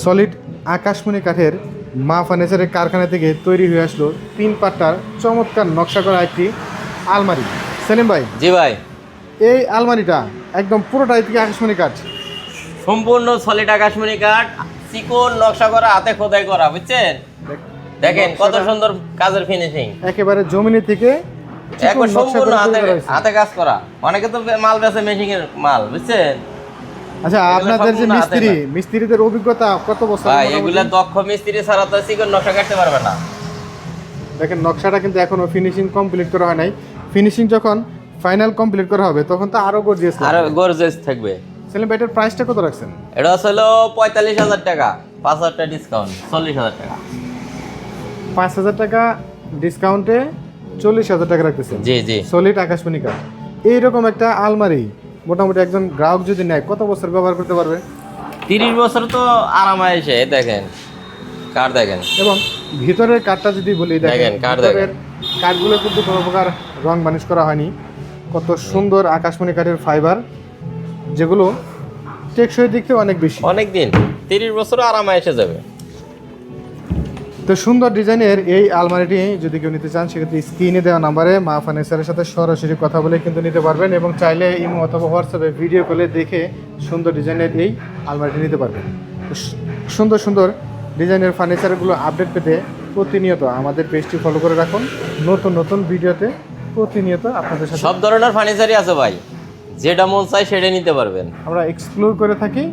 Solid আকাশমণি কাঠের মা ফার্নিচারের কারখানা থেকে তৈরি হয়ে আসলো 3 পাট্টার চমৎকার নকশা করা একটি আলমারি। সেলিম ভাই, জি ভাই, এই আলমারিটা একদম পুরোটাই থেকে আকাশমণি কাঠ, সম্পূর্ণ সলিড আকাশমণি কাঠ, চিকন নকশা করা, হাতে খোদাই করা, বুঝছেন? দেখেন কত সুন্দর কাজের ফিনিশিং, একেবারে জমিনে থেকে একবার চিকন নকশা সম্পূর্ণ করে হাতে তৈরি করা হয়েছে। হাতে কাজ করা। অনেকে তো মাল বেচে মেশিনের মাল, বুঝছেন? আচ্ছা, এগুলো আপনাদের যে সম্পূর্ণ হাতে মিস্ত্রিদের অভিজ্ঞতা কত বছর? ভাই এগুলা দক্ষ মিস্ত্রি ছাড়া তো চিকন নকশা কাটতে পারবে না। দেখেন নকশাটা কিন্তু এখনো ফিনিশিং কমপ্লিট করা হয় নাই। ফিনিশিং যখন ফাইনাল কমপ্লিট করা হবে তখন তো আরো গর্জিয়াস আর গর্জিয়াস থাকবে। সেলিম ভাই, এটার প্রাইসটা কত রাখছেন? এটা হলো 45,000 টাকা, 5,000 টাকা ডিসকাউন্ট, 40,000 টাকা। 5,000 টাকা ডিসকাউন্টে 40,000 টাকা রাখতেছেন। জি জি। সলিড আকাশমণি কাঠ এইরকম একটা আলমারি মোটামুটি একজন গ্রাহক যদি নেয় কত বছর ব্যবহার করতে পারবে? 30 বছর তো আরামায়েশে। দেখেন কাঠ, দেখেন এবং ভিতরের কাঠটা যদি বলি, দেখেন, কাঠ ভিতরের কাঠগুলো কিন্তু কোনো প্রকার রং বানিশ করা হয়নি। কত সুন্দর আকাশমণি কাঠের ফাইবার, যেগুলো টেকসই দিক থেকে অনেক বেশি। অনেক দিন, 30 বছর আরামায়েশে যাবে। তো সুন্দর ডিজাইনের এই আলমারিটি যদি কেউ নিতে চান সেক্ষেত্রে স্ক্রিনে দেওয়া নাম্বারে মা ফার্নিচারের সাথে সরাসরি কথা বলে কিন্তু নিতে পারবেন, এবং চাইলে ইমো অথবা হোয়াটসঅ্যাপে ভিডিও কলে দেখে সুন্দর ডিজাইনের এই আলমারিটি নিতে পারবেন। তো সুন্দর সুন্দর ডিজাইনের ফার্নিচারগুলো আপডেট পেতে প্রতিনিয়ত আমাদের পেজটি ফলো করে রাখুন। নতুন নতুন ভিডিওতে প্রতিনিয়ত আপনাদের সাথে সব ধরনের ফার্নিচারই আছে ভাই, যেটা মন চাই সেটা নিতে পারবেন। আমরা এক্সপ্লোর করে থাকি